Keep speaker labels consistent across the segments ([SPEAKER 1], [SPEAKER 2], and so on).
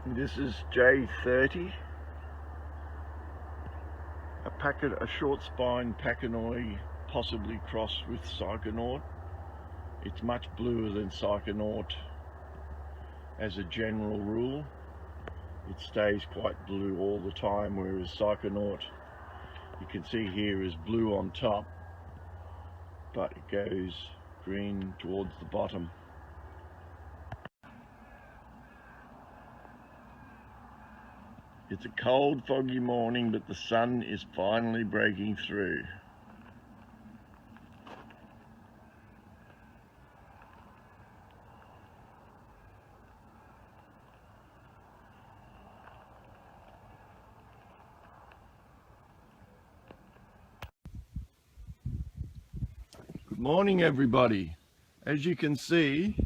[SPEAKER 1] This is J30, a short spine Pachynoid, possibly crossed with Psychonaut. It's much bluer than Psychonaut as a general rule. It stays quite blue all the time, whereas Psychonaut, you can see here, is blue on top, but it goes green towards the bottom. It's a cold, foggy morning, but the sun is finally breaking through. Good morning, everybody. As you can see,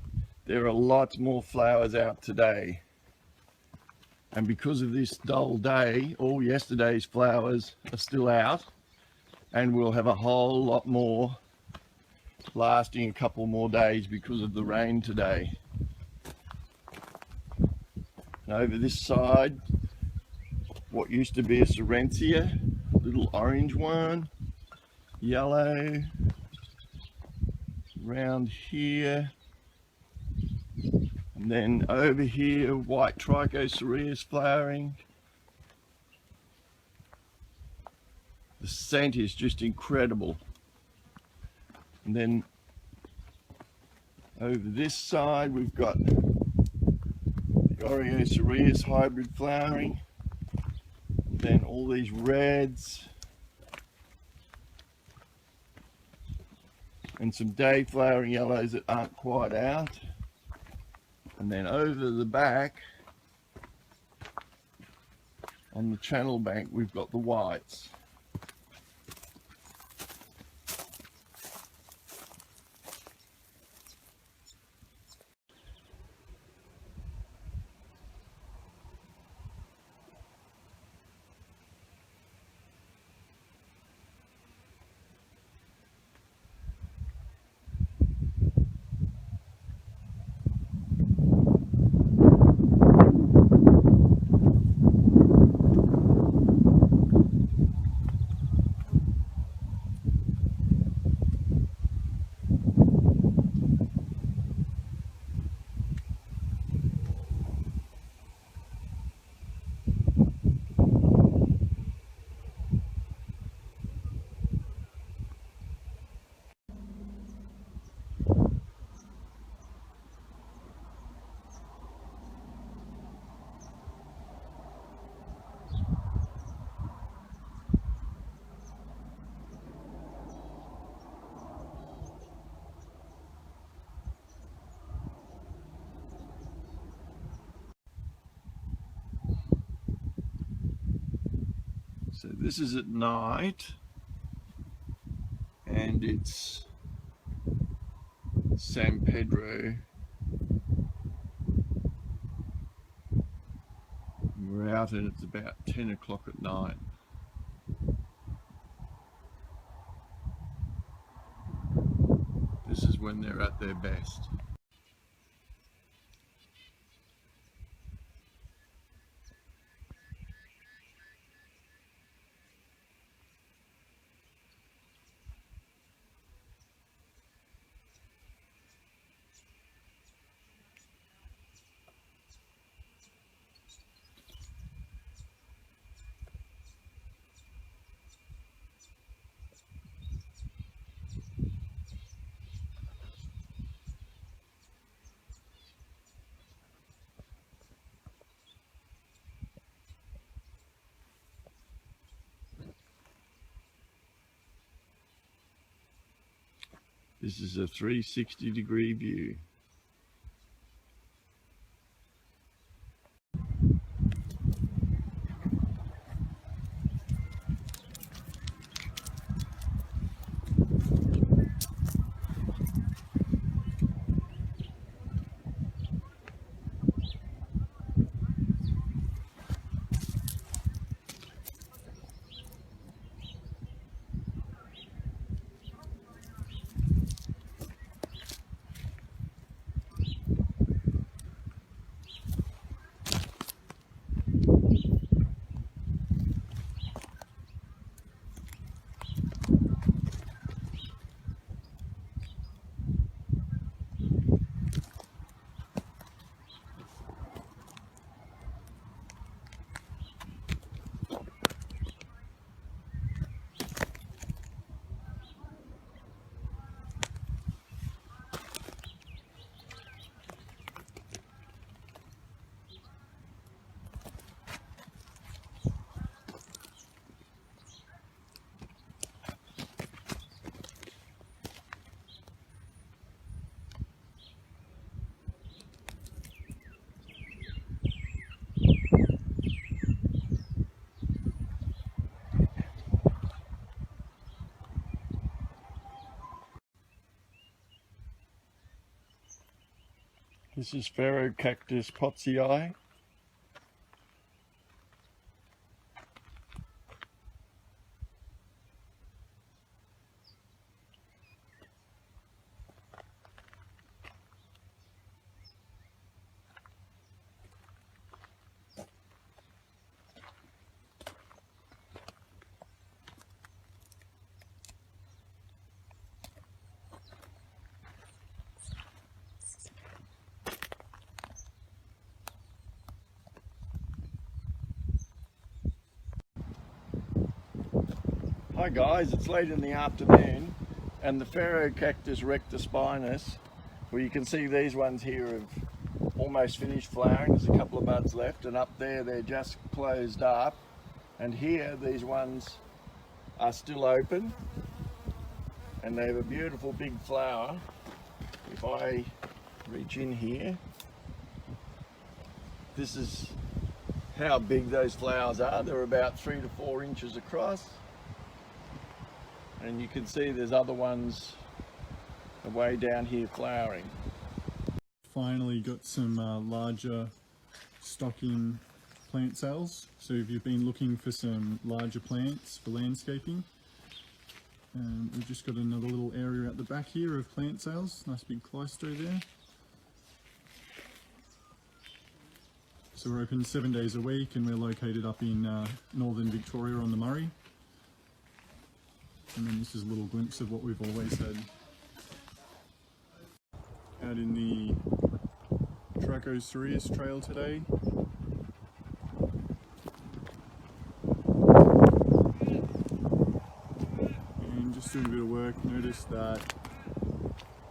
[SPEAKER 1] there are lots more flowers out today. And because of this dull day, all yesterday's flowers are still out, and we'll have a whole lot more lasting a couple more days because of the rain today. And over this side, what used to be a Serentia, little orange one, yellow, around here, and then over here, white Trichocereus flowering. The scent is just incredible. And then over this side, we've got the Oreocereus hybrid flowering. And then all these reds. And some day flowering yellows that aren't quite out. And then over the back, on the channel bank, we've got the whites. So this is at night, and it's San Pedro. We're out and it's about 10 o'clock at night. This is when they're at their best. This is a 360-degree view. This is Pharaoh Cactus Potsii. Hi guys, it's late in the afternoon and the Pharaoh Cactus rectospinus, well, you can see these ones here have almost finished flowering. There's a couple of buds left, and up there they're just closed up, and here these ones are still open and they have a beautiful big flower. If I reach in here, this is how big those flowers are. They're about 3 to 4 inches across. And you can see there's other ones way down here flowering.
[SPEAKER 2] Finally got some larger stocking plant sales. So if you've been looking for some larger plants for landscaping, we've just got another little area at the back here of plant sales. Nice big cleistro there. So we're open 7 days a week, and we're located up in northern Victoria on the Murray. And then this is a little glimpse of what we've always had. Out in the Cactuși trail today. And just doing a bit of work, noticed that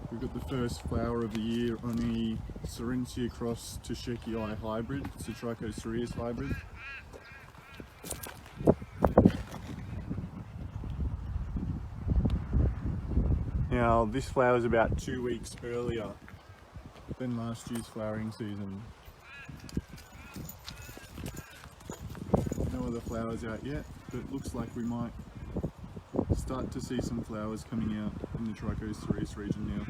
[SPEAKER 2] we've got the first flower of the year on the Serentia cross to Shekii hybrid. It's a Cactuși hybrid. Now this flower is about 2 weeks earlier than last year's flowering season. No other flowers out yet, but it looks like we might start to see some flowers coming out in the Cactuși region now.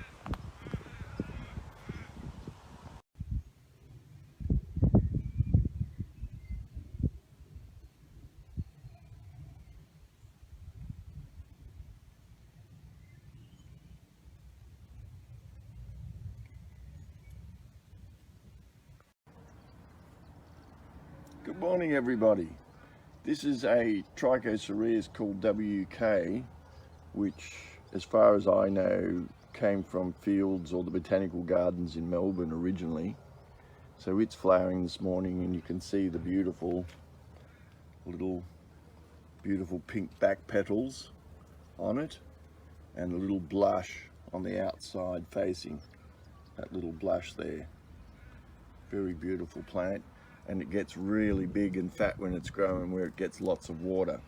[SPEAKER 1] Good morning everybody. This is a Trichocereus called WK, which as far as I know came from fields or the botanical gardens in Melbourne originally. So it's flowering this morning, and you can see the beautiful pink back petals on it, and a little blush on the outside facing, that little blush there. Very beautiful plant. And it gets really big and fat when it's growing, where it gets lots of water.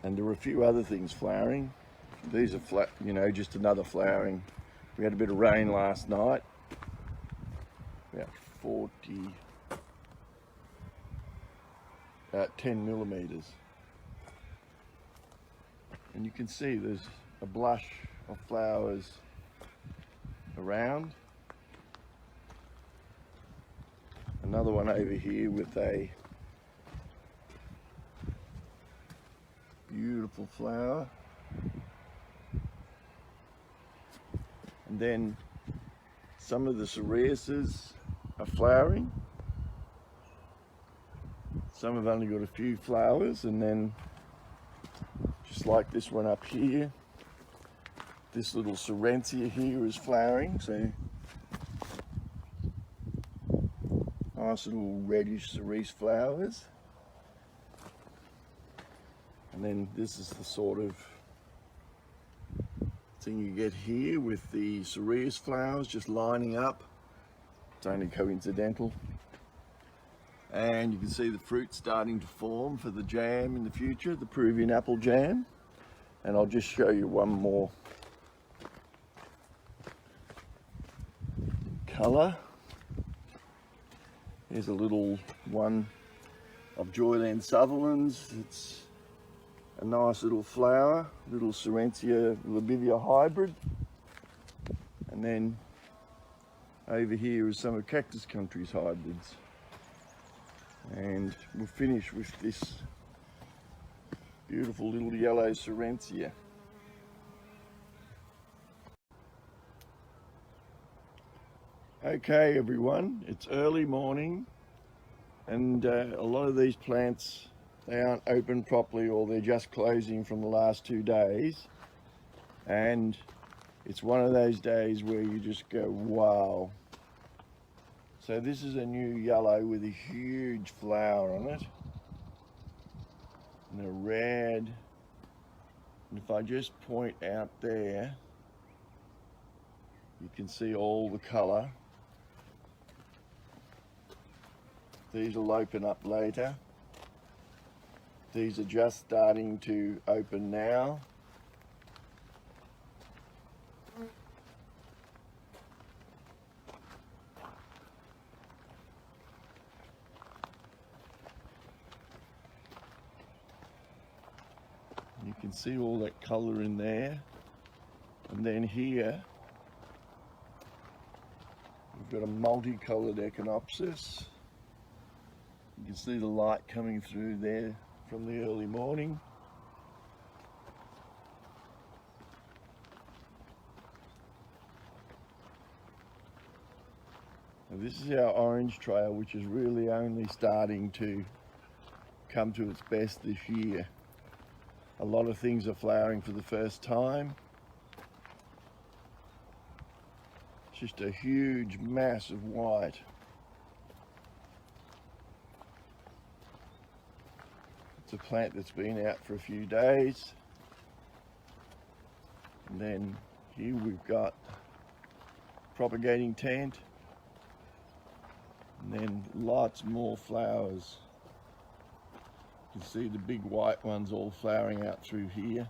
[SPEAKER 1] And there are a few other things flowering. These are just another flowering. We had a bit of rain last night, about 10 millimeters. And you can see there's a blush of flowers around. Another one over here with a beautiful flower. And then some of the cereuses are flowering. Some have only got a few flowers, and then just like this one up here, this little Serentia here is flowering, so nice little reddish cerise flowers. And then this is the sort of thing you get here with the cerise flowers just lining up. It's only coincidental. And you can see the fruit starting to form for the jam in the future, the Peruvian apple jam. And I'll just show you one more colour. Here's a little one of Joyland Sutherland's. It's a nice little flower, little Serentia labivia hybrid. And then over here is some of Cactus Country's hybrids. And we'll finish with this beautiful little yellow Serentia. Okay everyone, it's early morning and a lot of these plants, they aren't open properly or they're just closing from the last 2 days, and it's one of those days where you just go wow. So this is a new yellow with a huge flower on it and a red, and if I just point out there you can see all the colour. These will open up later. These are just starting to open now. You can see all that colour in there. And then here, we've got a multicoloured Echinopsis. You can see the light coming through there from the early morning. And this is our orange trail, which is really only starting to come to its best this year. A lot of things are flowering for the first time. It's just a huge mass of white. It's a plant that's been out for a few days. And then here we've got propagating tent. And then lots more flowers. You can see the big white ones all flowering out through here.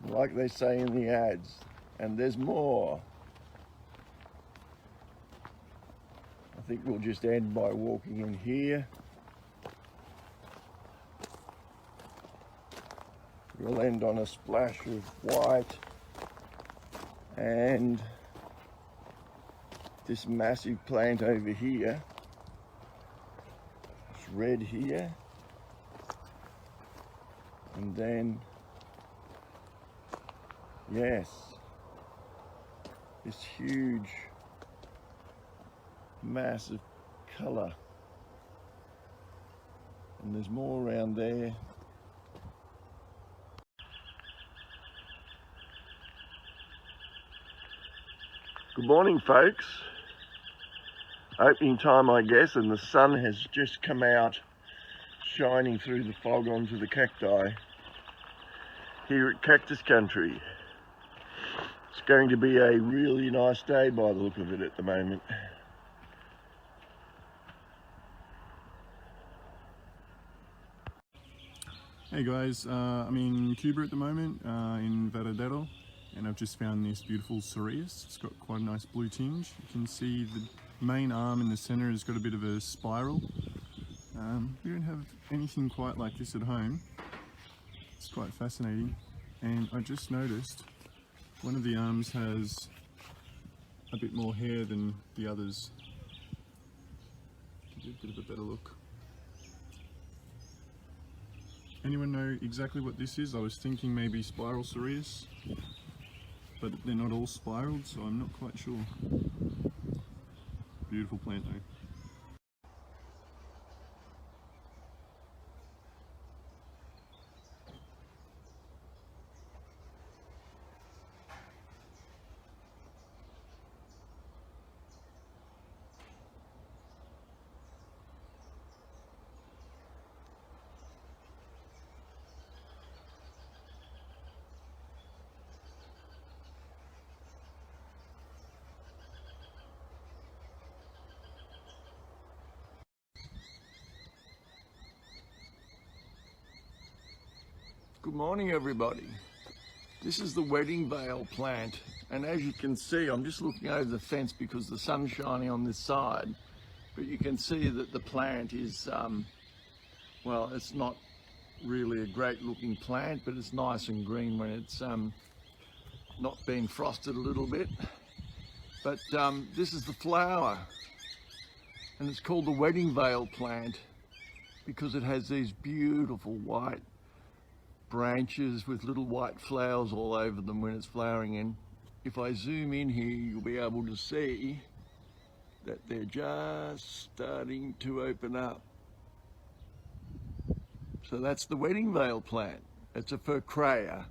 [SPEAKER 1] Like they say in the ads, and there's more. I think we'll just end by walking in here. We'll end on a splash of white and this massive plant over here. It's red here, and then yes, this huge mass of colour, and there's more around there. Good morning folks, opening time I guess, and the sun has just come out shining through the fog onto the cacti here at Cactus Country. It's going to be a really nice day by the look of it at the moment.
[SPEAKER 2] Hey guys, I'm in Cuba at the moment, in Varadero, and I've just found this beautiful cereus. It's got quite a nice blue tinge. You can see the main arm in the center has got a bit of a spiral. We don't have anything quite like this at home. It's quite fascinating, and I just noticed one of the arms has a bit more hair than the others. Give you a bit of a better look. Anyone know exactly what this is? I was thinking maybe spiral cereus, but they're not all spiraled, so I'm not quite sure. Beautiful plant though.
[SPEAKER 1] Good morning, everybody. This is the wedding veil plant, and as you can see, I'm just looking over the fence because the sun's shining on this side, but you can see that the plant is, well, it's not really a great looking plant, but it's nice and green when it's not been frosted a little bit. But this is the flower, and it's called the wedding veil plant because it has these beautiful white branches with little white flowers all over them when it's flowering. And if I zoom in here, you'll be able to see that they're just starting to open up. So that's the wedding veil plant. It's a furcrea.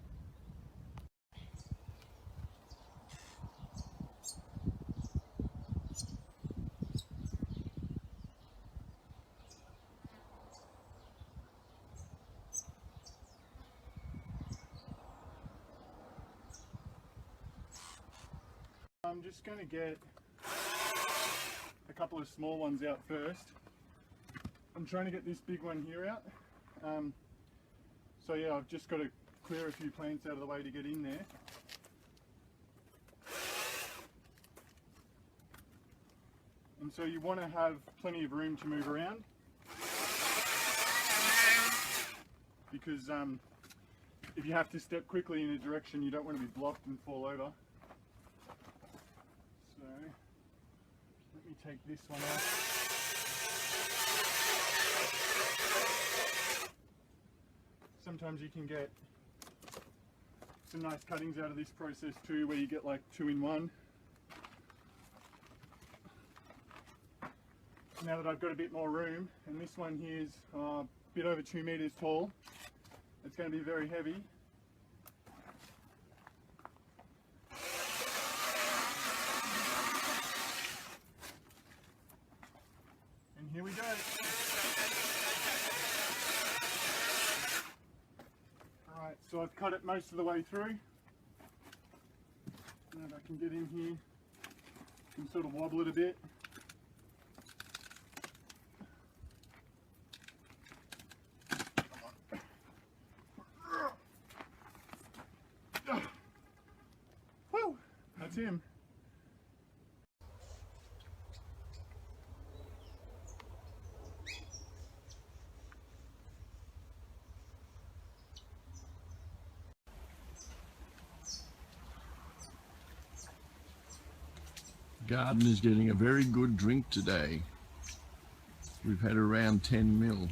[SPEAKER 2] I'm just going to get a couple of small ones out first. I'm trying to get this big one here out. So yeah, I've just got to clear a few plants out of the way to get in there. And so you want to have plenty of room to move around, because if you have to step quickly in a direction, you don't want to be blocked and fall over. So let me take this one out. Sometimes you can get some nice cuttings out of this process too, where you get like 2 in 1. Now that I've got a bit more room, and this one here is a bit over 2 meters tall, it's going to be very heavy. And here we go. Alright, so I've cut it most of the way through. Now if I can get in here, I can sort of wobble it a bit. Woo! That's him.
[SPEAKER 1] Garden is getting a very good drink today. We've had around 10 mil.